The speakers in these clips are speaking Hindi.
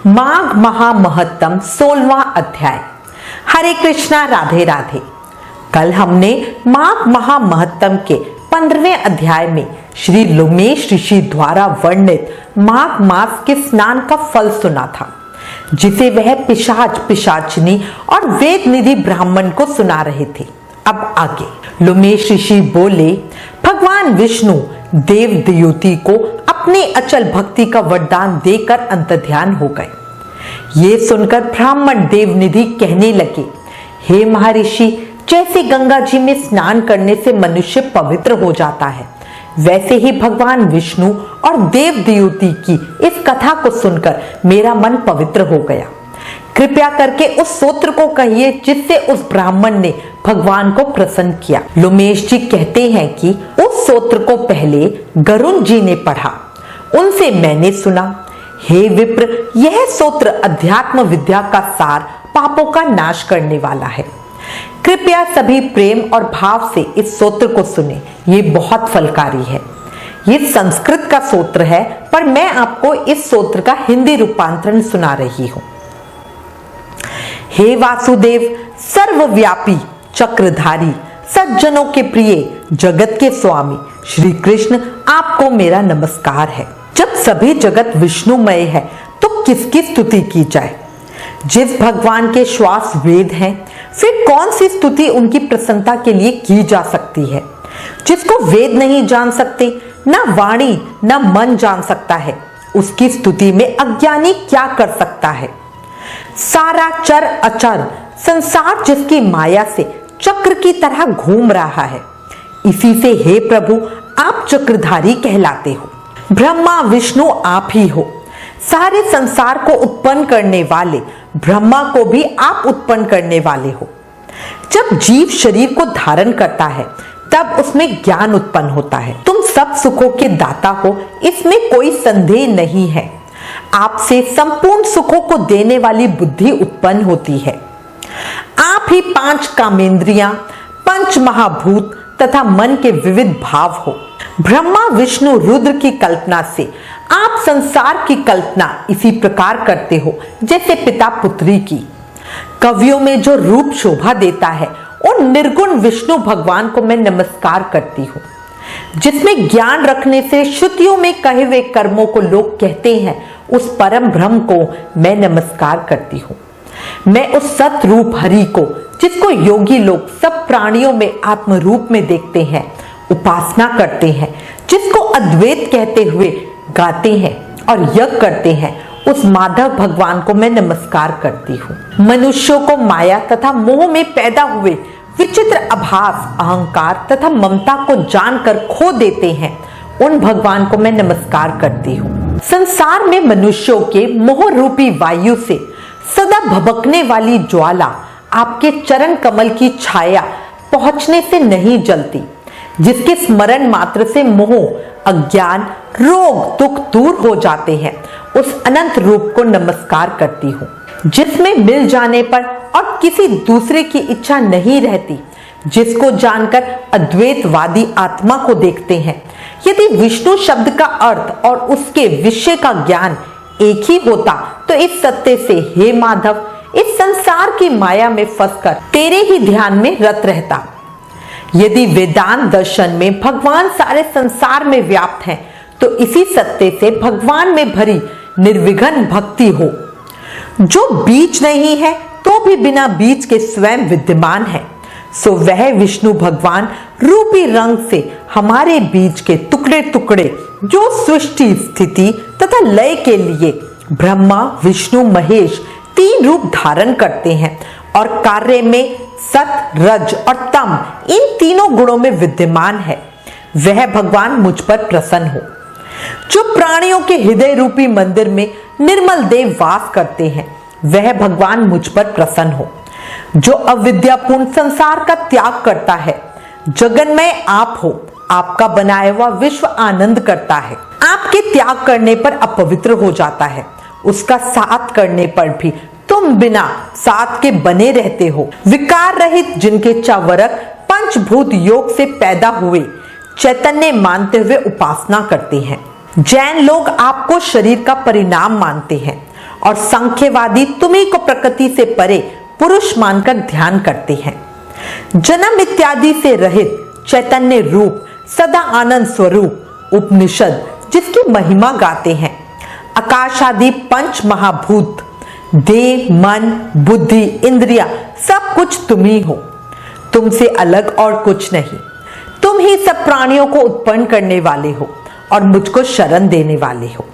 माघ महामहत्तम 16वां अध्याय। हरे कृष्णा, राधे राधे। कल हमने माघ महामहत्तम के 15वें अध्याय में श्री लोमेश ऋषि द्वारा वर्णित माघ मास के स्नान का फल सुना था, जिसे वह पिशाच, पिशाचिनी और वेद निधि ब्राह्मण को सुना रहे थे। अब आगे लोमेश ऋषि बोले, भगवान विष्णु देव द्युति को अपनी अचल भक्ति का वरदान देकर अंतर्ध्यान हो गए। ये सुनकर ब्राह्मण देवनिधि कहने लगे, हे महर्षि, जैसे गंगा जी में स्नान करने से मनुष्य पवित्र हो जाता है, वैसे ही भगवान विष्णु और देव द्युति की इस कथा को सुनकर मेरा मन पवित्र हो गया। कृपया करके उस स्तोत्र को कहिए जिससे उस ब्राह्मण ने भगवान को प्रसन्न किया। लोमेश जी कहते हैं कि उस स्तोत्र को पहले गरुण जी ने पढ़ा, उनसे मैंने सुना। हे विप्र, यह स्तोत्र अध्यात्म विद्या का सार, पापों का नाश करने वाला है। कृपया सभी प्रेम और भाव से इस स्तोत्र को सुने, ये बहुत फलकारी है। ये संस्कृत का स्तोत्र है, पर मैं आपको इस स्तोत्र का हिंदी रूपांतरण सुना रही हूं। हे वासुदेव, सर्वव्यापी, चक्रधारी, सज्जनों के प्रिय, जगत के स्वामी श्री कृष्ण, आपको मेरा नमस्कार है। जब सभी जगत विष्णुमय है तो किसकी स्तुति की जाए? जिस भगवान के श्वास वेद हैं, फिर कौन सी स्तुति उनकी प्रसन्नता के लिए की जा सकती है? जिसको वेद नहीं जान सकते, ना वाणी ना मन जान सकता है, उसकी स्तुति में अज्ञानी क्या कर सकता है? सारा चर अचर संसार जिसकी माया से चक्र की तरह घूम रहा है, इसी से हे प्रभु आप चक्रधारी कहलाते हो। ब्रह्मा विष्णु आप ही हो। सारे संसार को उत्पन्न करने वाले ब्रह्मा को भी आप उत्पन्न करने वाले हो। जब जीव शरीर को धारण करता है, तब उसमें ज्ञान उत्पन्न होता है। तुम सब सुखों के दाता हो, इसमें कोई संदेह नहीं है। आपसे संपूर्ण सुखों को देने वाली बुद्धि उत्पन्न होती है। आप ही 5 कामेंद्रियां, 5 महाभूत तथा मन के विविध भाव हो। ब्रह्मा विष्णु रुद्र की कल्पना से आप संसार की कल्पना इसी प्रकार करते हो जैसे पिता पुत्री की। कवियों में जो रूप शोभा देता है, उन निर्गुण विष्णु भगवान को मैं नमस्कार करती हूँ। जिसमें ज्ञान रखने से श्रुतियों में कहे हुए कर्मों को लोग कहते हैं, उस परम ब्रह्म को मैं नमस्कार करती हूँ। मैं उस सत रूप हरि को, जिसको योगी लोग सब प्राणियों में आत्म रूप में देखते हैं, उपासना करते हैं, जिसको अद्वैत कहते हुए गाते हैं और यज्ञ करते हैं, उस माधव भगवान को मैं नमस्कार करती हूँ। मनुष्यों को माया तथा मोह में पैदा हुए विचित्र आभास, अहंकार तथा ममता को जानकर खो देते हैं, उन भगवान को मैं नमस्कार करती हूँ। संसार में मनुष्यों के मोह रूपी वायु से सदा भभकने वाली ज्वाला आपके चरण कमल की छाया पहुंचने से नहीं जलती, जिसके स्मरण मात्र से मोह, अज्ञान, रोग, दुख दूर हो जाते हैं, उस अनंत रूप को नमस्कार करती हूँ। जिसमें मिल जाने पर और किसी दूसरे की इच्छा नहीं रहती, जिसको जानकर अद्वैतवादी आत्मा को देखते हैं। यदि विष्णु शब्द का अर्थ और उसके विषय का ज्ञान एक ही होता, तो इस सत्य से हे माधव, इस संसार की माया में फंसकर तेरे ही ध्यान में रत रहता। यदि वेदांत दर्शन में भगवान सारे संसार में व्याप्त हैं, तो इसी सत्य से भगवान में भरी निर्विघ्न भक्ति हो। जो बीज नहीं है तो भी बिना बीज के स्वयं विद्यमान है, सो वह विष्णु भगवान रूपी रंग से हमारे बीज के टुकड़े टुकड़े, जो सृष्टि स्थिति तथा लय के लिए ब्रह्मा विष्णु महेश 3 रूप धारण करते हैं और कार्य में सत रज और तम इन तीनों गुणों में विद्यमान है, वह भगवान मुझ पर प्रसन्न हो। जो प्राणियों के हृदय रूपी मंदिर में निर्मल देव वास करते हैं, वह भगवान मुझ पर प्रसन्न हो। जो अविद्यापूर्ण संसार का त्याग करता है, जगन्मय आप हो, आपका बनाया हुआ विश्व आनंद करता है। आपके त्याग करने पर अपवित्र हो जाता है, उसका साथ करने पर भी तुम बिना साथ के बने रहते हो। विकार रहित जिनके चावरक पंचभूत योग से पैदा हुए चैतन्य मानते हुए उपासना करते हैं। जैन लोग आपको शरीर का परिणाम मानते हैं और सांख्यवादी तुम्ही को प्रकृति से परे पुरुष मानकर ध्यान करते हैं। जन्म इत्यादि से रहित चैतन्य रूप सदा आनंद स्वरूप उपनिषद जिसकी महिमा गाते हैं। आकाश आदि पंच महाभूत, देह, मन, बुद्धि, इंद्रिया सब कुछ तुम ही हो। तुमसे अलग और कुछ नहीं। तुम ही सब प्राणियों को उत्पन्न करने वाले हो और मुझको शरण देने वाले हो।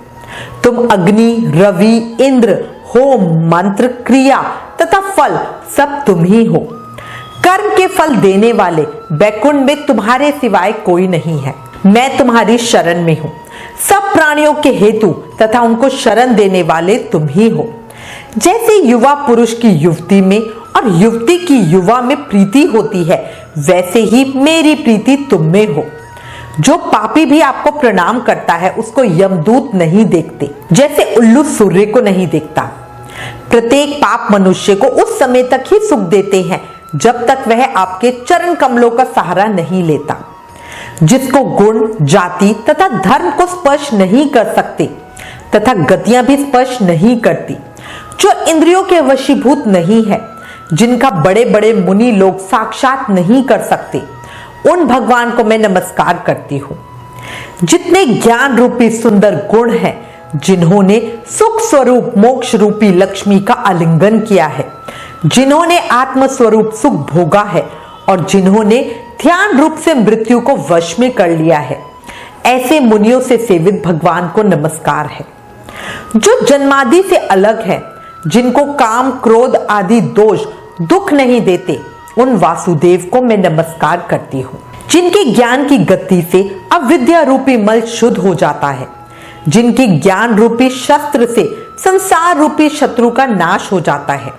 तुम अग्नि, रवि, इंद्र, होम, मंत्र, क्रिया तथा फल सब तुम ही हो। कर्म के फल देने वाले बैकुंठ में तुम्हारे सिवाय कोई नहीं है। मैं तुम्हारी शरण में हूं। सब प्राणियों के हेतु तथा उनको शरण देने वाले तुम ही हो। जैसे युवा पुरुष की युवती में और युवती की युवा में प्रीति होती है, वैसे ही मेरी प्रीति तुम में हो। जो पापी भी आपको प्रणाम करता है उसको यमदूत नहीं देखते, जैसे उल्लू सूर्य को नहीं देखता। प्रत्येक पाप मनुष्य को उस समय तक ही सुख देते हैं जब तक वह आपके चरण कमलों का सहारा नहीं लेता। जिसको गुण, जाति तथा धर्म को स्पर्श नहीं कर सकते तथा गतियां भी स्पर्श नहीं करती, जो इंद्रियों के वशीभूत नहीं है, जिनका बड़े बड़े मुनि लोग साक्षात नहीं कर सकते, उन भगवान को मैं नमस्कार करती हूं। जितने ज्ञान रूपी सुंदर गुण हैं, जिन्होंने सुख स्वरूप मोक्ष रूपी लक्ष्मी का आलिंगन किया है, जिन्होंने आत्म स्वरूप सुख भोगा है और जिन्होंने ध्यान रूप से मृत्यु को वश में कर लिया है, ऐसे मुनियों से सेवित भगवान को नमस्कार है। जो जन्मादि से अलग है, जिनको काम, क्रोध आदि दोष दुख नहीं देते, उन वासुदेव को मैं नमस्कार करती हूँ। जिनके ज्ञान की गति से अविद्या रूपी मल शुद्ध हो जाता है, जिनके ज्ञान रूपी शस्त्र से संसार रूपी शत्रु का नाश हो जाता है,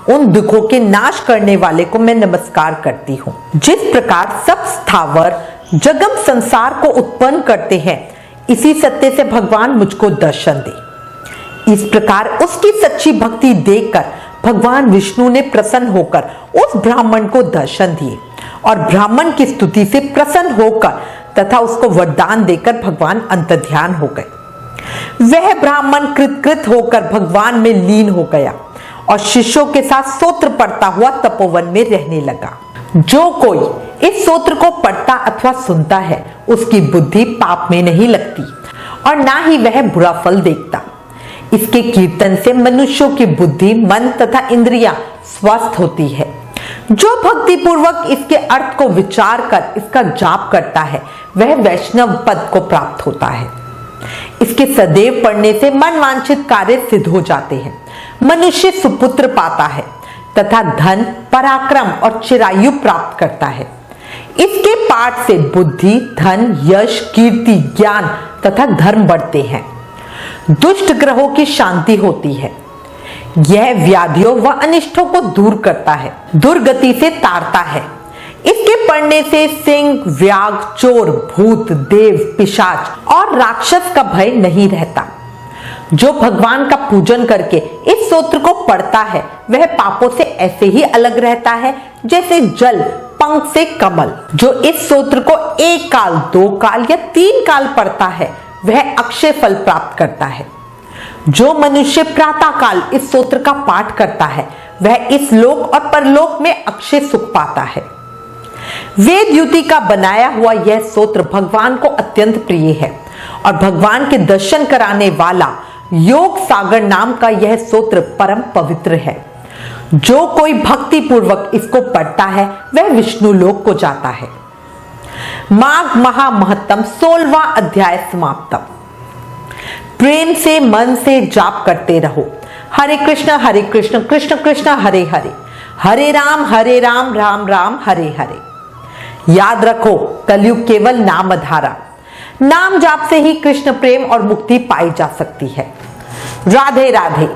उन दुखों के नाश करने वाले को मैं नमस्कार करती हूँ। जिस प्रकार सब स्थावर जगम संसार को उत्पन्न करते हैं, इसी सत्य से भगवान मुझको दर्शन दे। इस प्रकार उसकी सच्ची भक्ति देखकर भगवान विष्णु ने प्रसन्न होकर उस ब्राह्मण को दर्शन दिए और ब्राह्मण की स्तुति से प्रसन्न होकर तथा उसको वरदान देकर भगवान अंतर्ध्यान हो गए। वह ब्राह्मण कृतकृत होकर भगवान में लीन हो गया और शिष्यों के साथ स्तोत्र पढ़ता हुआ तपोवन में रहने लगा। जो कोई इस स्तोत्र को पढ़ता अथवा सुनता है, उसकी बुद्धि पाप में नहीं लगती और ना ही वह बुरा फल देखता। इसके कीर्तन से मनुष्यों की बुद्धि, मन तथा इंद्रियां स्वस्थ होती है। जो भक्ति पूर्वक इसके अर्थ को विचार कर इसका जाप करता है, वह वैष्णव पद को प्राप्त होता है। इसके सदैव पढ़ने से मन वांछित कार्य सिद्ध हो जाते हैं। मनुष्य सुपुत्र पाता है तथा धन, पराक्रम और चिरायु प्राप्त करता है। इसके पाठ से बुद्धि, धन, यश, कीर्ति, ज्ञान तथा धर्म बढ़ते हैं। दुष्ट ग्रहों की शांति होती है। यह व्याधियों व अनिष्टों को दूर करता है, दुर्गति से तारता है। इसके पढ़ने से सिंह, व्याघ, चोर, भूत, देव, पिशाच और राक्षस का भय नहीं रहता। जो भगवान का पूजन करके इस स्तोत्र को पढ़ता है, वह पापों से ऐसे ही अलग रहता है जैसे जल पंख से कमल। जो इस स्तोत्र को 1 काल, 2 काल या 3 काल पढ़ता है, वह अक्षय फल प्राप्त करता है। जो मनुष्य प्रातः काल इस स्तोत्र का पाठ करता है, वह इस लोक और परलोक में अक्षय सुख पाता है। वेद युति का बनाया हुआ यह स्तोत्र भगवान को अत्यंत प्रिय है और भगवान के दर्शन कराने वाला योग सागर नाम का यह स्तोत्र परम पवित्र है। जो कोई भक्ति पूर्वक इसको पढ़ता है, वह विष्णु लोक को जाता है। माघ महामहत्तम 16वां अध्याय समाप्तम। प्रेम से मन से जाप करते रहो। हरे कृष्ण कृष्ण कृष्ण हरे हरे, हरे राम राम राम हरे हरे। याद रखो, कलयुग केवल नाम आधारा। नाम जाप से ही कृष्ण प्रेम और मुक्ति पाई जा सकती है। राधे राधे।